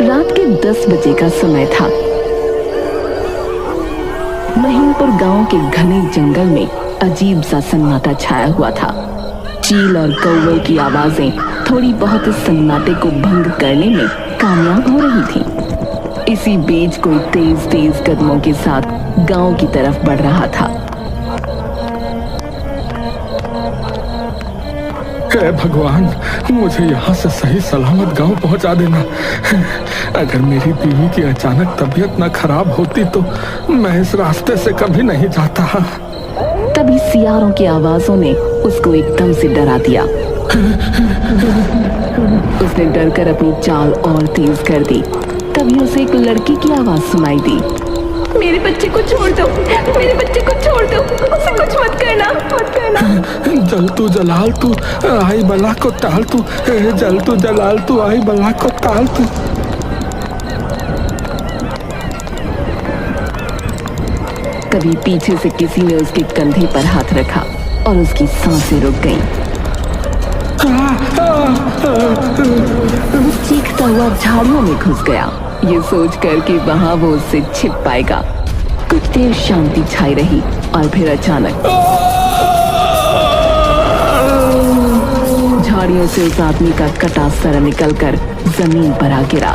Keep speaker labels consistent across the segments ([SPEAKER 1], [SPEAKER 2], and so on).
[SPEAKER 1] रात के 10 बजे का समय था। महिमपुर गांव के घने जंगल में अजीब सा सन्नाटा छाया हुआ था। चील और कौवे की आवाजें थोड़ी बहुत इस सन्नाटे को भंग करने में कामयाब हो रही थी। इसी बीच कोई तेज तेज कदमों के साथ गांव की तरफ बढ़ रहा था।
[SPEAKER 2] हे भगवान, मुझे यहाँ से सही सलामत गांव पहुंचा देना। अगर मेरी बीवी की अचानक तबीयत न खराब होती तो मैं इस रास्ते से कभी नहीं जाता।
[SPEAKER 1] तभी सियारों की आवाजों ने उसको एकदम से डरा दिया। उसने डरकर अपनी चाल और तेज कर दी। तभी उसे एक लड़की की आवाज सुनाई दी। मेरे बच्चे को छोड़ दो, मेरे बच्चे को छोड़ दो, उसे कुछ मत करना, मत करना।
[SPEAKER 2] जल तू जलाल तू आई बला को टाल तू, जल तू जलाल तू आई बला को टाल तू।
[SPEAKER 1] तभी पीछे से किसी ने उसके कंधे पर हाथ रखा और उसकी सांसें रुक गईं। चीखता हुआ झाड़ियों में घुस गया, ये सोच कर कि वहां वो उससे छिप पाएगा। कुछ देर शांति छाई रही और फिर अचानक झाड़ियों से उस आदमी का कटा सर निकलकर जमीन पर आ गिरा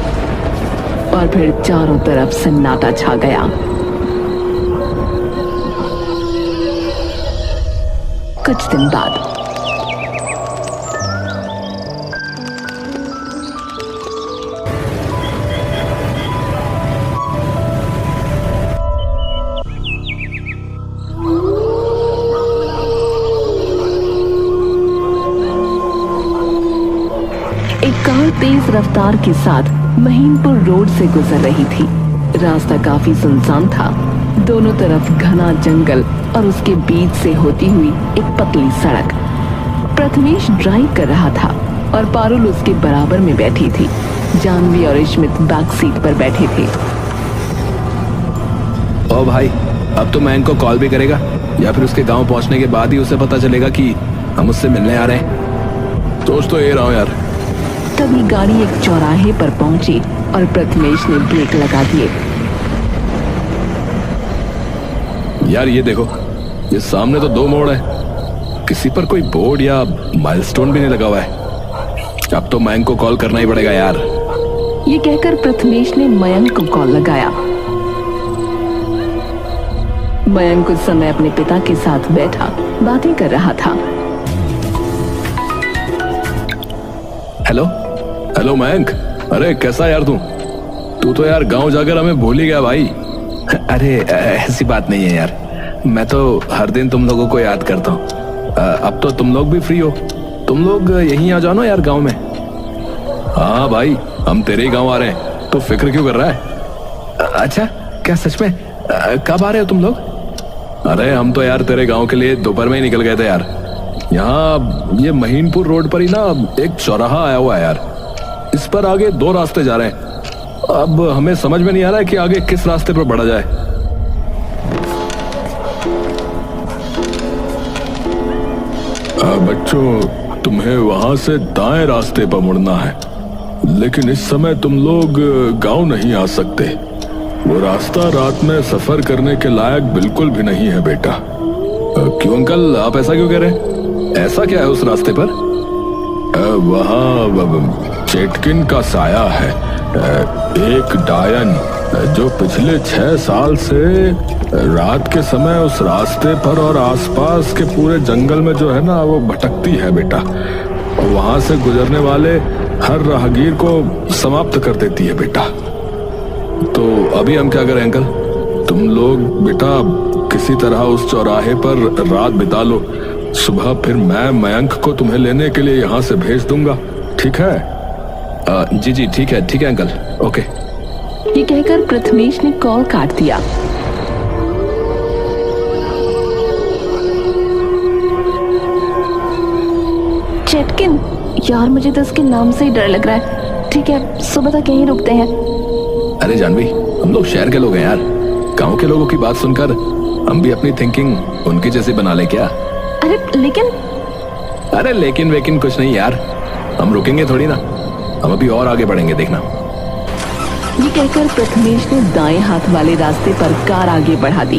[SPEAKER 1] और फिर चारों तरफ सन्नाटा छा गया। कुछ दिन बाद एक कार तेज रफ्तार के साथ महिमपुर रोड से गुजर रही थी। रास्ता काफी सुनसान था। दोनों तरफ घना जंगल और उसके बीच से होती हुई एक पतली सड़क। प्रथमेश ड्राइव कर रहा था और पारुल उसके बराबर में बैठी थी। जानवी और इश्मित बैक सीट पर बैठे थे।
[SPEAKER 3] ओ भाई, अब तो मैं इनको कॉल भी करेगा या फिर उसके गांव पहुंचने के बाद ही उसे पता चलेगा कि हम उससे मिलने आ रहे हैं। सोच तो ये रहा हूं यार।
[SPEAKER 1] तभी गाड़ी एक चौराहे पर पहुंची और प्रथमेश ने ब्रेक लगा दिए।
[SPEAKER 3] यार ये देखो, ये सामने तो 2 मोड़ है, किसी पर कोई बोर्ड या माइलस्टोन भी नहीं लगा हुआ है। अब तो मयंक को कॉल करना ही पड़ेगा यार।
[SPEAKER 1] ये कहकर प्रथमेश ने मयंक को कॉल लगाया। मयंक कुछ समय अपने पिता के साथ बैठा बातें कर रहा था।
[SPEAKER 3] हेलो हेलो मयंक, अरे कैसा यार तू तो यार गांव जाकर हमें भूल ही गया भाई। अरे ऐसी बात नहीं है यार, मैं तो हर दिन तुम लोगों को याद करता हूँ। अब तो तुम लोग भी फ्री हो, तुम लोग यहीं आ जाओ ना यार गांव में। हाँ भाई, हम तेरे ही गांव आ रहे हैं, तो फिक्र क्यों कर रहा है? अच्छा, क्या सच में? कब आ रहे हो तुम लोग? अरे हम तो यार तेरे गांव के लिए दोपहर में ही निकल गए थे यार। यहाँ ये महिमपुर रोड पर ही ना एक चौराहा आया हुआ है यार, इस पर आगे 2 रास्ते जा रहे हैं। अब हमें समझ में नहीं आ रहा है कि आगे किस रास्ते पर बढ़ा जाए। बच्चों, तुम्हें वहां से दाएं रास्ते पर मुड़ना है, लेकिन इस समय तुम लोग गांव नहीं आ सकते। वो रास्ता रात में सफर करने के लायक बिल्कुल भी नहीं है बेटा। क्यों अंकल, आप ऐसा क्यों कह रहे हैं? ऐसा क्या है उस रास्ते पर? वहाँ चेटकिन का साया है, एक डायन जो पिछले 6 साल से रात के समय उस रास्ते पर और आसपास के पूरे जंगल में जो है ना वो भटकती है बेटा, और वहां से गुजरने वाले हर राहगीर को समाप्त कर देती है बेटा। तो अभी हम क्या करें अंकल? तुम लोग बेटा किसी तरह उस चौराहे पर रात बिता लो, सुबह फिर मैं मयंक को तुम्हें लेने के लिए यहाँ से भेज दूंगा, ठीक है? जी ठीक है अंकल, ओके।
[SPEAKER 1] ये कहकर प्रथमेश ने कॉल काट दिया। चेटकिन, यार मुझे तो उसके नाम से ही डर लग रहा है। ठीक है, सुबह तक यहीं रुकते हैं।
[SPEAKER 3] अरे जानवी, हम लोग शहर के लोग हैं यार, गांव के लोगों की बात सुनकर हम भी अपनी थिंकिंग उनकी जैसी बना ले क्या? अरे लेकिन कुछ नहीं यार, हम रुकेंगे थोड़ी ना, हम अभी और आगे बढ़ेंगे, देखना।
[SPEAKER 1] ये कहकर प्रथमेश ने दाएं हाथ वाले रास्ते पर कार आगे बढ़ा दी।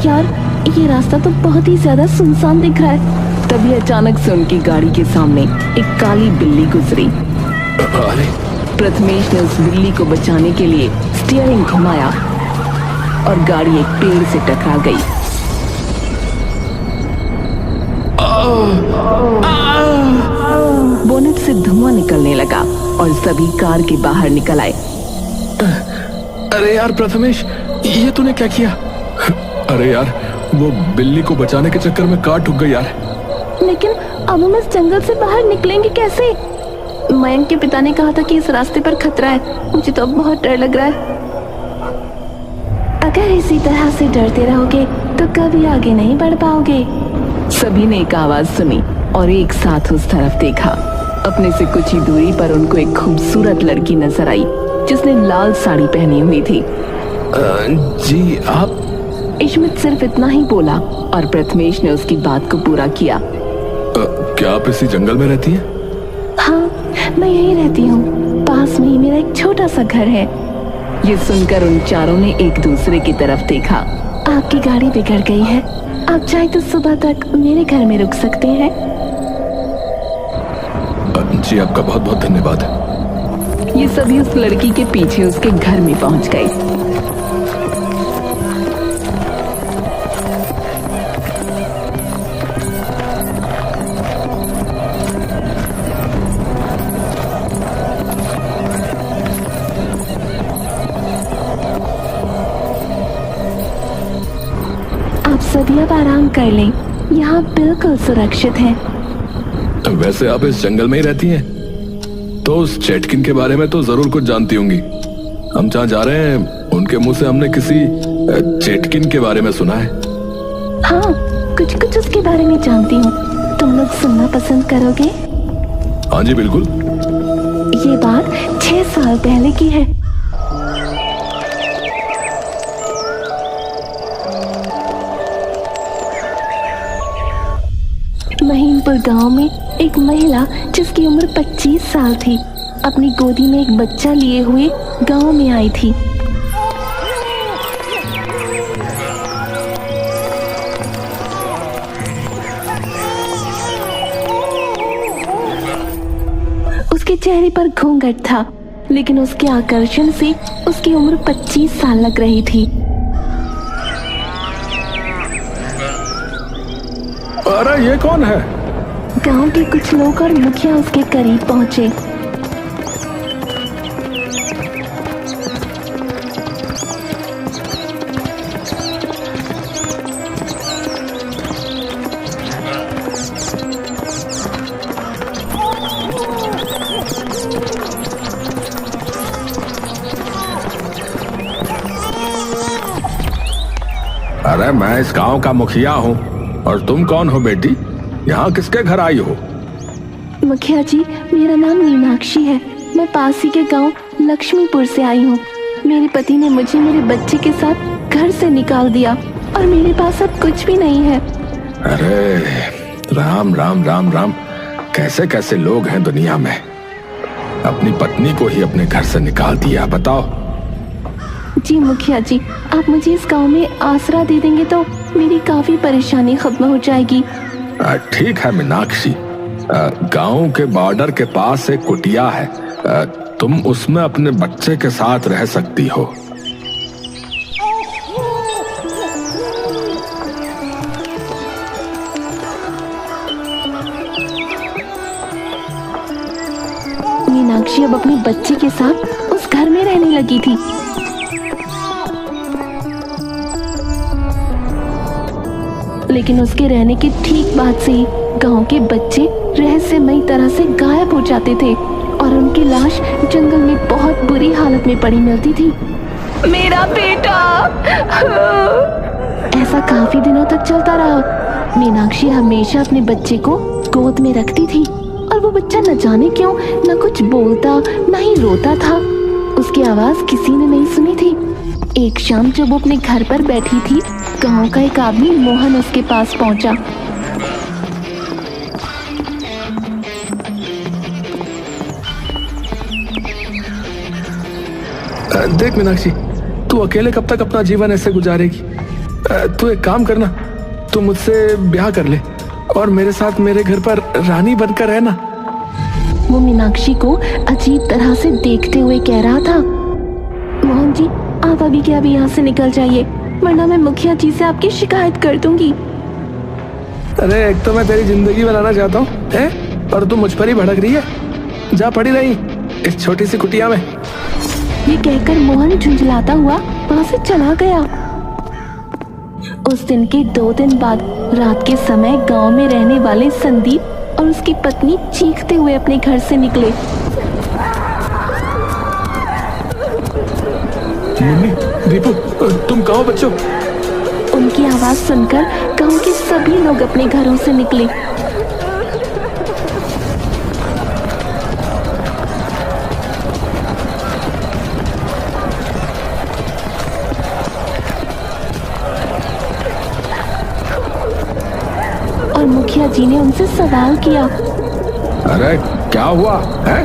[SPEAKER 1] यार, ये रास्ता तो बहुत ही ज्यादा सुनसान दिख रहा है। तभी अचानक से उनकी गाड़ी के सामने एक काली बिल्ली गुजरी।
[SPEAKER 3] अरे
[SPEAKER 1] प्रथमेश ने उस बिल्ली को बचाने के लिए स्टीयरिंग घुमाया और गाड़ी एक पेड़ से टकरा गई। बोनेट से धुआं निकलने लगा और सभी कार के बाहर निकल आए।
[SPEAKER 3] अरे यार प्रथमेश, ये तूने क्या किया? अरे यार, वो बिल्ली को बचाने के चक्कर में कार ठुक गई यार।
[SPEAKER 1] लेकिन अब हम इस जंगल से बाहर निकलेंगे कैसे? मयंक के पिता ने कहा था कि इस रास्ते पर खतरा है। मुझे तो अब बहुत डर लग रहा है। अगर इसी तरह से डरते रहोगे तो कभी आगे नहीं बढ़ पाओगे। सभी ने एक आवाज सुनी और एक साथ उस तरफ देखा। अपने से कुछ ही दूरी पर उनको एक खूबसूरत लड़की नजर आई जिसने लाल साड़ी पहनी हुई थी।
[SPEAKER 3] जी आप?
[SPEAKER 1] इश्मित सिर्फ इतना ही बोला और प्रथमेश ने उसकी बात को पूरा किया।
[SPEAKER 3] क्या आप इसी जंगल में रहती हैं?
[SPEAKER 1] हाँ, मैं यहीं रहती हूँ। पास में ही मेरा एक छोटा सा घर है। ये सुनकर उन चारों ने एक दूसरे की तरफ देखा। आपकी गाड़ी बिगड़ गई है, आप चाहे तो सुबह तक मेरे घर में रुक सकते हैं।
[SPEAKER 3] जी आपका बहुत बहुत धन्यवाद।
[SPEAKER 1] ये सभी उस लड़की के पीछे उसके घर में पहुंच गए। आप सभी अब आराम कर लें, यहाँ बिल्कुल सुरक्षित है।
[SPEAKER 3] वैसे आप इस जंगल में ही रहती हैं, तो उस चेटकिन के बारे में तो जरूर कुछ जानती होंगी। हम जहाँ जा रहे हैं उनके मुंह से हमने किसी चेटकिन के बारे में सुना है।
[SPEAKER 1] हाँ, कुछ कुछ उसके बारे में जानती हूँ। तुम लोग सुनना पसंद करोगे?
[SPEAKER 3] हाँ जी बिल्कुल।
[SPEAKER 1] ये बात 6 साल पहले की है। महीनपुर गांव में एक महिला जिसकी उम्र 25 साल थी, अपनी गोदी में एक बच्चा लिए हुए गांव में आई थी। उसके चेहरे पर घूंघट था, लेकिन उसके आकर्षण से उसकी उम्र 25 साल लग रही थी।
[SPEAKER 2] अरे ये कौन है?
[SPEAKER 1] गांव के कुछ लोग और मुखिया उसके करीब पहुंचे।
[SPEAKER 3] अरे मैं इस गांव का मुखिया हूँ। और तुम कौन हो बेटी? यहाँ किसके घर आई हो?
[SPEAKER 1] मुखिया जी, मेरा नाम मीनाक्षी है। मैं पास ही के गांव लक्ष्मीपुर से आई हूँ। मेरे पति ने मुझे मेरे बच्चे के साथ घर से निकाल दिया और मेरे पास अब कुछ भी नहीं है।
[SPEAKER 3] अरे राम राम राम राम, कैसे कैसे लोग हैं दुनिया में। अपनी पत्नी को ही अपने घर से निकाल दिया, बताओ।
[SPEAKER 1] जी मुखिया जी, आप मुझे इस गांव में आसरा दे देंगे तो मेरी काफी परेशानी खत्म हो जाएगी।
[SPEAKER 3] ठीक है मीनाक्षी, गांव के बॉर्डर के पास एक कुटिया है, तुम उसमें अपने बच्चे के साथ रह सकती हो।
[SPEAKER 1] मीनाक्षी अब अपने बच्चे के साथ उस घर में रहने लगी थी। लेकिन उसके रहने के ठीक बाद से ही गांव के बच्चे रहस्यमयी तरह से गायब हो जाते थे और उनकी लाश जंगल में बहुत बुरी हालत में पड़ी मिलती थी। मेरा बेटा! ऐसा काफी दिनों तक चलता रहा। मीनाक्षी हमेशा अपने बच्चे को गोद में रखती थी और वो बच्चा न जाने क्यों न कुछ बोलता न ही रोता था। उसकी आवाज किसी ने नहीं सुनी थी। एक शाम जब वो अपने घर पर बैठी थी, गांव का एक आदमी मोहन उसके पास पहुंचा।
[SPEAKER 2] देख मीनाक्षी, तू अकेले कब तक अपना जीवन ऐसे गुजारेगी? तू एक काम करना, तू मुझसे ब्याह कर ले और मेरे साथ मेरे घर पर रानी बनकर रहना।
[SPEAKER 1] वो मीनाक्षी को अजीब तरह से देखते हुए कह रहा था। मोहन जी, आप अभी के अभी यहाँ से निकल जाइए, वरना मैं मुखिया जी से आपकी शिकायत कर दूंगी।
[SPEAKER 2] अरे एक तो मैं तेरी जिंदगी बनाना चाहता हूँ है, और तू मुझ पर ही भड़क रही है। जा पड़ी रही इस छोटी सी कुटिया में।
[SPEAKER 1] ये कहकर मोहन झुंझलाता हुआ वहां से चला गया। उस दिन के 2 दिन बाद रात के समय गांव में रहने वाले संदीप और उसकी पत्नी चीखते हुए अपने घर से निकले।
[SPEAKER 2] मुन्नी, दीपू, तुम कहाँ हो बच्चों?
[SPEAKER 1] उनकी आवाज सुनकर गांव के सभी लोग अपने घरों से निकले। और मुखिया जी ने उनसे सवाल किया।
[SPEAKER 2] अरे क्या हुआ है?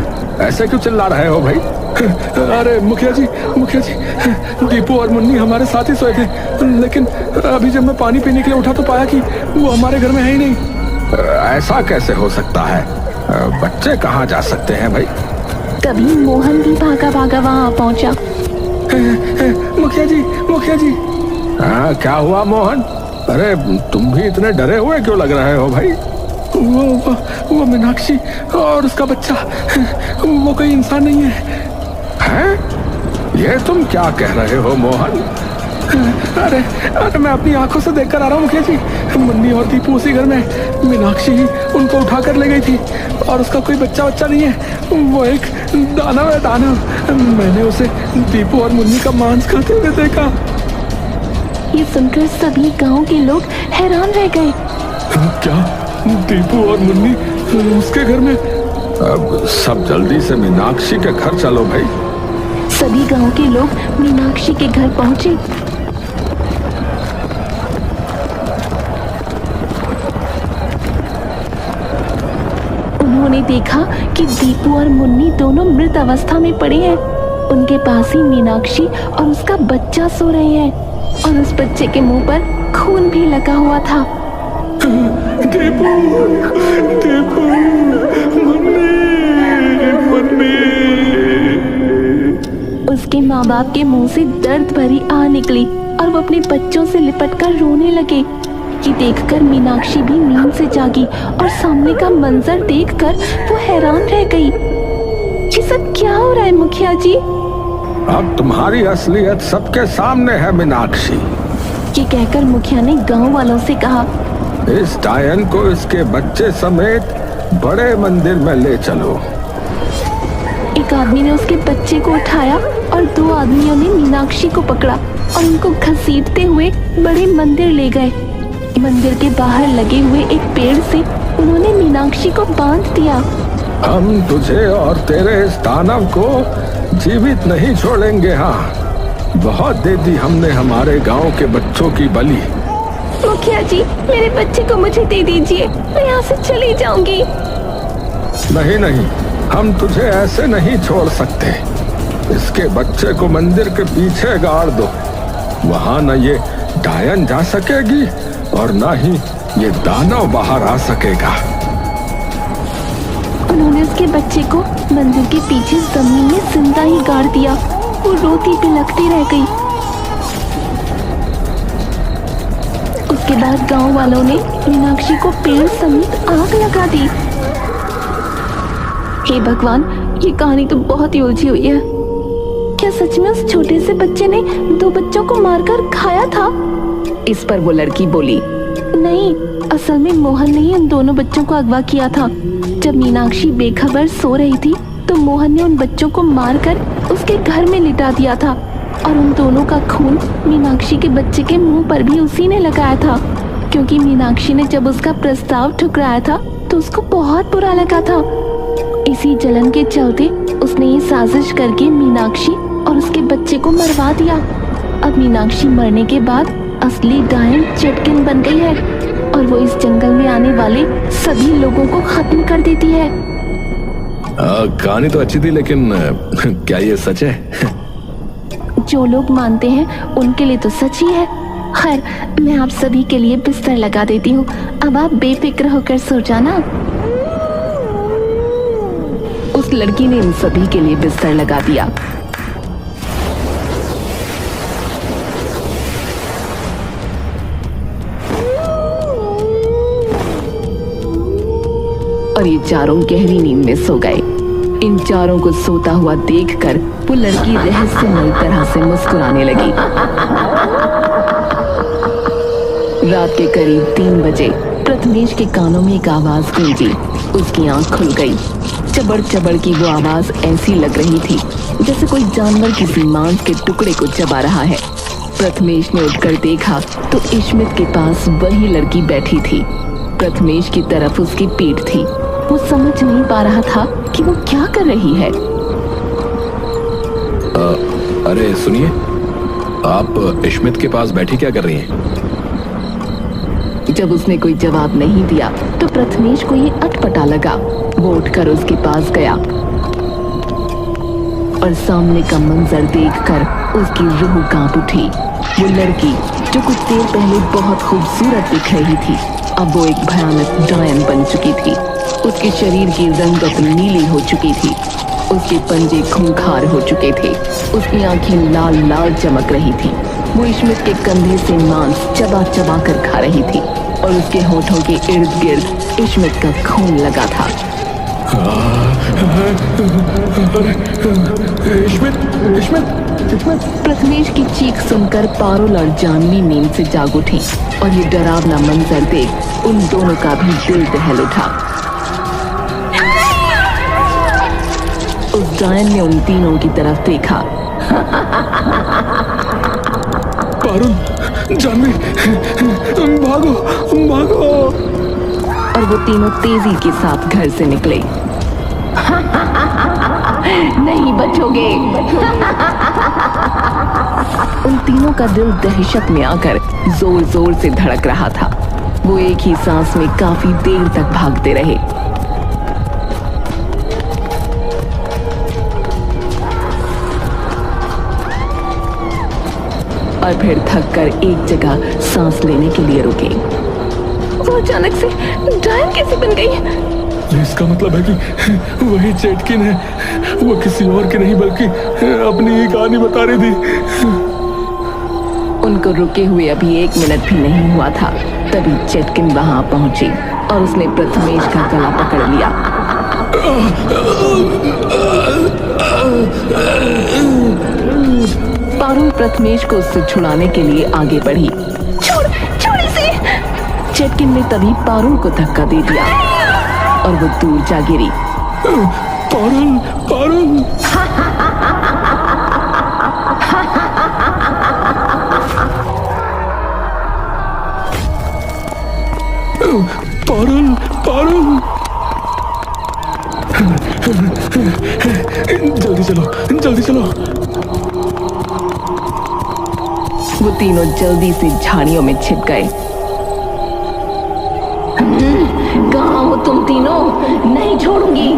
[SPEAKER 2] ऐसे क्यों चिल्ला रहे हो भाई? अरे मुखिया जी, दीपू और मुन्नी हमारे साथ ही सोए थे, लेकिन अभी जब मैं पानी पीने के लिए उठा तो पाया कि वो हमारे घर में है ही नहीं। ऐसा कैसे हो सकता है? बच्चे कहाँ जा सकते हैं भाई?
[SPEAKER 1] तभी मोहन भी भागा भागा वहाँ पहुँचा।
[SPEAKER 2] मुखिया जी। हाँ, क्या हुआ मोहन? अरे तुम भी इतने डरे हुए क्यों लग रहे हो भाई? वो मीनाक्षी और उसका बच्चा, वो कोई इंसान नहीं है। हैं? ये तुम क्या कह रहे हो मोहन? अरे मैं अपनी आंखों से देखकर आ रहा हूँ मुखिया जी। मुन्नी और दीपू उसी घर में, मीनाक्षी ही उनको उठा कर ले गई थी और उसका कोई बच्चा नहीं है। वो एक दानव है, दानव। मैंने उसे दीपू और मुन्नी का मांस खाते हुए देखा।
[SPEAKER 1] ये सुनकर सभी गांव के लोग हैरान रह गए।
[SPEAKER 2] क्या दीपू और मुन्नी उसके घर में? अब सब जल्दी से मीनाक्षी के घर चलो भाई।
[SPEAKER 1] सभी गांव के लोग मीनाक्षी के घर पहुंचे। उन्होंने देखा कि दीपू और मुन्नी दोनों मृत अवस्था में पड़े हैं। उनके पास ही मीनाक्षी और उसका बच्चा सो रहे हैं और उस बच्चे के मुंह पर खून भी लगा हुआ था।
[SPEAKER 2] दीपू, मुन्नी।
[SPEAKER 1] उसके माँ बाप के मुंह से दर्द भरी आह निकली और वो अपने बच्चों से लिपटकर रोने लगे। ये देखकर मीनाक्षी भी नींद से जागी और सामने का मंजर देखकर वो हैरान रह गई। ये सब क्या हो रहा है मुखिया जी?
[SPEAKER 2] अब तुम्हारी असलियत सबके सामने है मीनाक्षी।
[SPEAKER 1] ये कहकर मुखिया ने गांव वालों से कहा,
[SPEAKER 2] इस डायन को इसके बच्चे समेत बड़े मंदिर में ले चलो।
[SPEAKER 1] एक आदमी ने उसके बच्चे को उठाया और 2 आदमियों ने मीनाक्षी को पकड़ा और उनको घसीटते हुए बड़े मंदिर ले गए। मंदिर के बाहर लगे हुए एक पेड़ से उन्होंने मीनाक्षी को बांध दिया।
[SPEAKER 2] हम तुझे और तेरे इस दानव को जीवित नहीं छोड़ेंगे। हाँ, बहुत दे दी हमने हमारे गांव के बच्चों की बलि।
[SPEAKER 1] मुखिया जी, मेरे बच्चे को मुझे दे दीजिए, मैं यहाँ से चली जाऊंगी।
[SPEAKER 2] नहीं, हम तुझे ऐसे नहीं छोड़ सकते। इसके बच्चे को मंदिर के पीछे गाड़ दो। वहां न ये डायन जा सकेगी और न ही ये दानव बाहर आ सकेगा।
[SPEAKER 1] उन्होंने उसके बच्चे को मंदिर के पीछे जमीन में जिंदा ही गाड़ दिया। वो रोती बिलखती रह गई। उसके बाद गांव वालों ने मीनाक्षी को पेड़ समेत आग लगा दी। हे भगवान, ये कहानी तो बहुत ही उलझी हुई है। क्या सच में उस छोटे से बच्चे ने 2 बच्चों को मारकर खाया था? इस पर वो लड़की बोली, नहीं, असल में मोहन ने ही उन दोनों बच्चों को अगवा किया था। जब मीनाक्षी बेखबर सो रही थी तो मोहन ने उन बच्चों को मारकर उसके घर में लिटा दिया था और उन दोनों का खून मीनाक्षी के बच्चे के मुंह पर भी उसी ने लगाया था, क्योंकि मीनाक्षी ने जब उसका प्रस्ताव ठुकराया था तो उसको बहुत बुरा लगा था। इसी जलन के चलते उसने ये साजिश करके मीनाक्षी और उसके बच्चे को मरवा दिया। अब मीनाक्षी मरने के बाद असली डायन चटकिन बन गई है और वो इस जंगल में आने वाले सभी लोगों को खत्म कर देती है।
[SPEAKER 3] कहानी तो अच्छी थी, लेकिन क्या ये सच है?
[SPEAKER 1] जो लोग मानते हैं उनके लिए तो सच ही है। खैर, मैं आप सभी के लिए बिस्तर लगा देती हूँ। अब आप बेफिक्र होकर सो जाना। उस लड़की ने इन सभी के लिए बिस्तर लगा दिया। और ये चारों गहरी नींद में सो गए। इन चारों को सोता हुआ देखकर वो लड़की रहस्यमयी तरह से मुस्कुराने लगी। रात के करीब 3 बजे प्रथमेश के कानों में एक आवाज गूंजी। उसकी आंख खुल गई। चबड़ चबड़ की वो आवाज ऐसी लग रही थी जैसे कोई जानवर किसी मांस के टुकड़े को चबा रहा है। प्रथमेश ने उठकर देखा तो इश्मित के पास वही लड़की बैठी थी। प्रथमेश की तरफ उसकी पीठ थी। वो समझ नहीं पा रहा था कि वो क्या कर रही है।
[SPEAKER 3] अरे सुनिए, आप इश्मित के पास बैठी क्या कर रही हैं?
[SPEAKER 1] जब उसने कोई जवाब नहीं दिया तो प्रथमेश को ये अटपटा लगा। वो उठकर उसके पास गया और सामने का मंजर देखकर उसकी रूह कांप उठी। वो लड़की जो कुछ देर पहले बहुत खूबसूरत दिख रही थी, अब वो एक भयानक डायन बन चुकी थी। उसके शरीर की रंगत नीली हो चुकी थी। उसके पंजे खूंखार हो चुके थे। उसकी आंखें लाल लाल चमक रही थी। वो इश्मित के कंधे से मांस चबा चबा कर खा रही थी और उसके होठों के इर्द गिर्द इश्मित का खून लगा था। प्रथमेश की चीख सुनकर पारुल और जानवी नींद से जाग उठी और ये डरावना मंजर देख उन दोनों का भी दिल दहल उठा। उस डायन ने उन तीनों की तरफ देखा।
[SPEAKER 2] पारुल, जानवी, भागो भागो।
[SPEAKER 1] और वो तीनों तेजी के साथ घर से निकले। नहीं बचोगे। उन तीनों का दिल दहशत में आकर जोर जोर से धड़क रहा था। वो एक ही सांस में काफी देर तक भागते रहे। और फिर थककर एक जगह सांस लेने के लिए रुके। वो अचानक से डायन कैसे बन गई?
[SPEAKER 2] इसका मतलब है कि वही चेटकिन है। वो किसी और की नहीं बल्कि अपनी ही कहानी बता रही थी।
[SPEAKER 1] उनको रुके हुए अभी 1 मिनट भी नहीं हुआ था, तभी चेटकिन वहां पहुंची और उसने प्रथमेश का गला पकड़ लिया। पारुल प्रथमेश को उससे छुड़ाने के लिए आगे बढ़ी। छोड़ इसे! चेटकिन ने तभी पारुल को धक्का दे दिया और वो दूर जा गिरी।
[SPEAKER 2] पारुल, पारुल। पारुल, पारुल। जल्दी चलो, जल्दी चलो।
[SPEAKER 1] वो तीनों जल्दी से झाड़ियों में छिप गए। कहाँ हो तुम तीनों? नहीं छोड़ूंगी।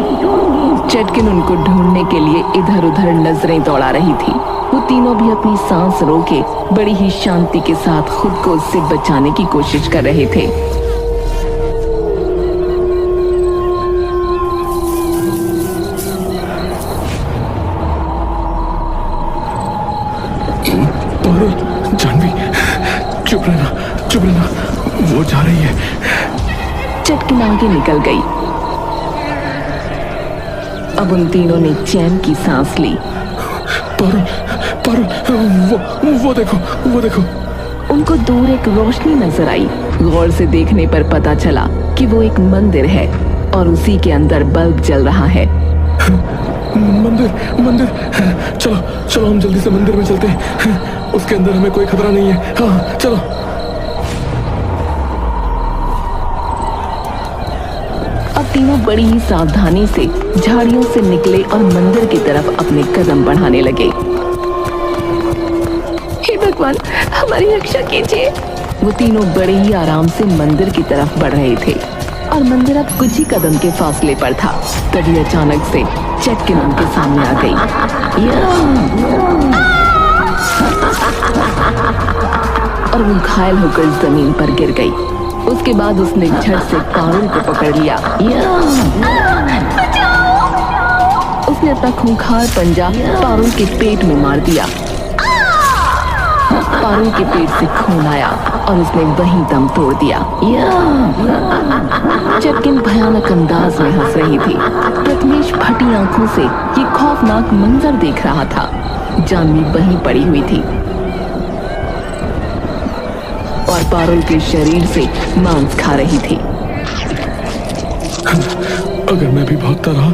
[SPEAKER 1] चेटकिन उनको ढूंढने के लिए इधर उधर नजरें दौड़ा रही थी। वो तीनों भी अपनी सांस रोके बड़ी ही शांति के साथ खुद को उससे बचाने की कोशिश कर रहे थे।
[SPEAKER 2] जानवी, चुप रहना, वो जा रही है।
[SPEAKER 1] चटकिन आगे निकल गई। अब उन तीनों ने चैन की सांस ली।
[SPEAKER 2] पारुल, वो देखो।
[SPEAKER 1] उनको दूर एक रोशनी नजर आई। गौर से देखने पर पता चला कि वो एक मंदिर है और उसी के अंदर बल्ब जल रहा है।
[SPEAKER 2] मंदिर। चलो हम जल्दी से मंदिर में चलते हैं। उसके अंदर हमें कोई खतरा नहीं है। हाँ, चलो।
[SPEAKER 1] अब तीनों बड़ी ही सावधानी से झाड़ियों से निकले और मंदिर की तरफ अपने कदम बढ़ाने लगे। हे भगवान, हमारी रक्षा कीजिए। वो तीनों बड़े ही आराम से मंदिर की तरफ बढ़ रहे थे और मंदिर अब कुछ ही कदम के फासले पर था। तभी अचानक से चेटकिन उनके सामने आ गई। और वो घायल होकर जमीन पर गिर गई। उसके बाद उसने झट से पारुल को पकड़ लिया। उसने अपना खूंखार पंजा पारुल के पेट में मार दिया। पारुल के पेट से खून आया और उसने वहीं दम तोड़ दिया। चटकिन भयानक अंदाज में हंस रही थी। प्रथमेश फटी आंखों से ये खौफनाक मंजर देख रहा था। जानवी वहीं पड़ी हुई थी और पारुल के शरीर से मांस खा रही थी।
[SPEAKER 2] अगर मैं भी भागता रहा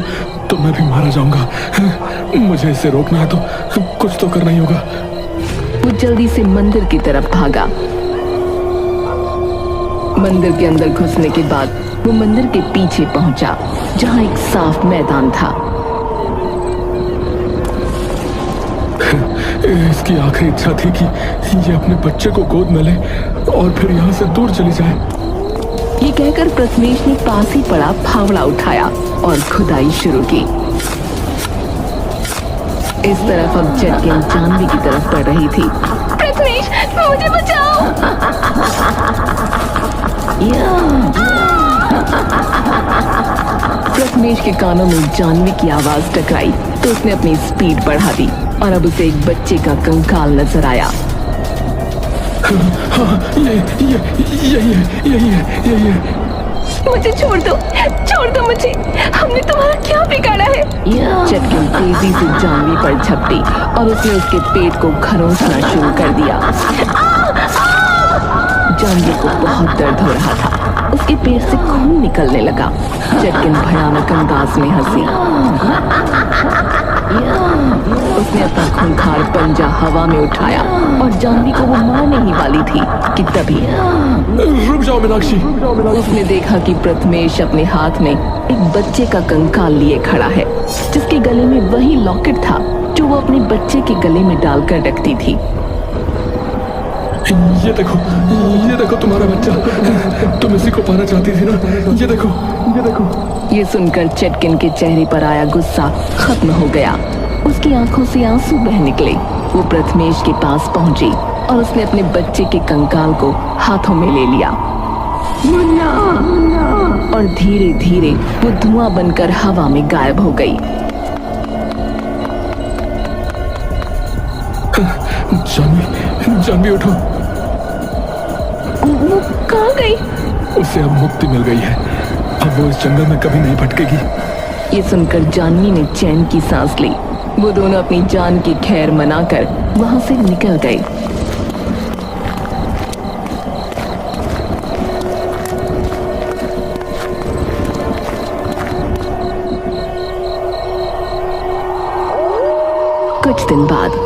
[SPEAKER 2] तो मैं भी मारा जाऊंगा। मुझे इसे रोकना है तो कुछ तो करना ही होगा।
[SPEAKER 1] वो जल्दी से मंदिर की तरफ भागा। मंदिर के अंदर घुसने के बाद वो मंदिर के पीछे पहुंचा, जहां एक साफ मैदान था।
[SPEAKER 2] इसकी आखिरी इच्छा थी कि ये अपने बच्चे को गोद में ले और फिर यहाँ से दूर चली जाए।
[SPEAKER 1] ये कहकर प्रथमेश ने पास ही पड़ा फावड़ा उठाया और खुदाई शुरू की। इस तरफ अब चटकिन जानवी की तरफ बढ़ रही थी। प्रथमेश, मुझे बचाओ। प्रथमेश के कानों में जानवी की आवाज टकराई तो उसने अपनी स्पीड बढ़ा दी और अब उसे एक बच्चे का कंकाल नजर आया।
[SPEAKER 2] हाँ, यही है।
[SPEAKER 1] मुझे छोड़ दो मुझे। हमने तुम्हारा क्या बिगाड़ा है? चटकिन तेजी से जानवी पर झपटी और उसने उसके पेट को खरोंचना शुरू कर दिया। जानवी को बहुत दर्द हो रहा था। उसके पेट से खून निकलने लगा। चटकिन भयानक अंदाज में हंसी। उसने अपना खूंखार पंजा हवा में उठाया और जानवी को वो मारने ही वाली थी कि तभी
[SPEAKER 2] रुक जाओ मीनाक्षी।
[SPEAKER 1] उसने देखा कि प्रथमेश अपने हाथ में एक बच्चे का कंकाल लिए खड़ा है, जिसके गले में वही लॉकेट था जो वो अपने बच्चे के गले में डालकर रखती थी।
[SPEAKER 2] ये देखो तुम्हारा बच्चा। तुम इसी को पाना चाहती थी ना। ये देखो।
[SPEAKER 1] ये सुनकर चटकिन के चेहरे पर आया गुस्सा खत्म हो गया। उसकी आंखों से आंसू बह निकले। वो प्रथमेश के पास पहुंची और उसने अपने बच्चे के कंकाल को हाथों में ले लिया। और धीरे धीरे वो धुआं बनकर हवा में गायब हो गई।
[SPEAKER 2] जानवी उठो।
[SPEAKER 1] वो कहाँ गई?
[SPEAKER 2] उसे अब मुक्ति मिल गई है। अब वो इस जंगल में कभी नहीं भटकेगी।
[SPEAKER 1] ये सुनकर जानवी ने चैन की सांस ली। वो दोनों अपनी जान की खैर मनाकर वहां से निकल गए। कुछ दिन बाद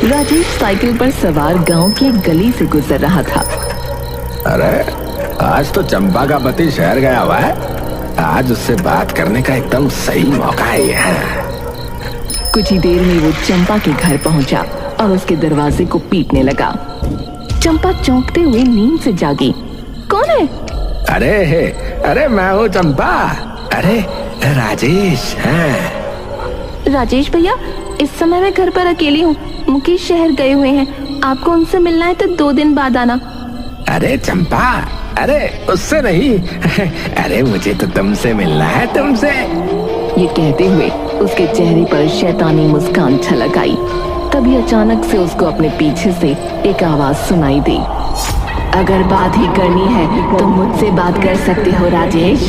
[SPEAKER 1] राजेश साइकिल पर सवार गांव की एक गली से गुजर रहा था।
[SPEAKER 3] अरे आज तो चंपा का पति शहर गया हुआ है। आज उससे बात करने का एकदम सही मौका है।
[SPEAKER 1] कुछ ही देर में वो चंपा के घर पहुंचा और उसके दरवाजे को पीटने लगा। चंपा चौंकते हुए नींद से जागी। कौन है?
[SPEAKER 3] अरे मैं हूँ चंपा। अरे राजेश है।
[SPEAKER 1] राजेश भैया, इस समय मैं घर पर अकेली हूँ। मुकेश शहर गए हुए हैं। आपको उनसे मिलना है तो 2 दिन बाद आना।
[SPEAKER 3] अरे चंपा, अरे उससे नहीं। अरे मुझे तो तुमसे मिलना है, तुमसे।
[SPEAKER 1] ये कहते हुए उसके चेहरे पर शैतानी मुस्कान छलक आई। तभी अचानक से उसको अपने पीछे से एक आवाज सुनाई दी। अगर बात ही करनी है तो मुझसे बात कर सकते हो राजेश।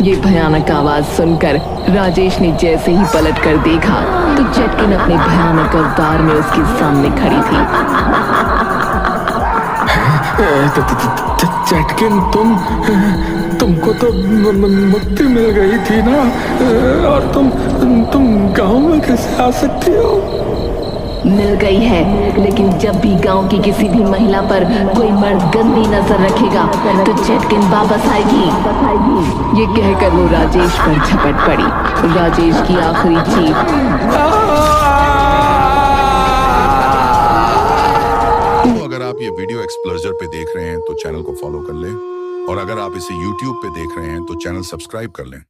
[SPEAKER 1] ये भयानक आवाज सुनकर राजेश ने जैसे ही पलट कर देखा तो चटकिन अपने भयानक अवतार में उसके सामने खड़ी थी।
[SPEAKER 2] चटकिन, तुमको तो मुक्ति मिल गई थी ना। और तुम गांव में कैसे आ सकती हो?
[SPEAKER 1] मिल गई है, लेकिन जब भी गांव की किसी भी महिला पर कोई मर्द गंदी नजर रखेगा तो चटकिन वापस आएगी। ये कहकर वो राजेश पर झपट पड़ी। राजेश की आखिरी चीख।
[SPEAKER 4] अगर आप ये वीडियो एक्सप्लोजर पे देख रहे हैं तो चैनल को फॉलो कर लें, और अगर आप इसे YouTube पे देख रहे हैं तो चैनल सब्सक्राइब कर लें।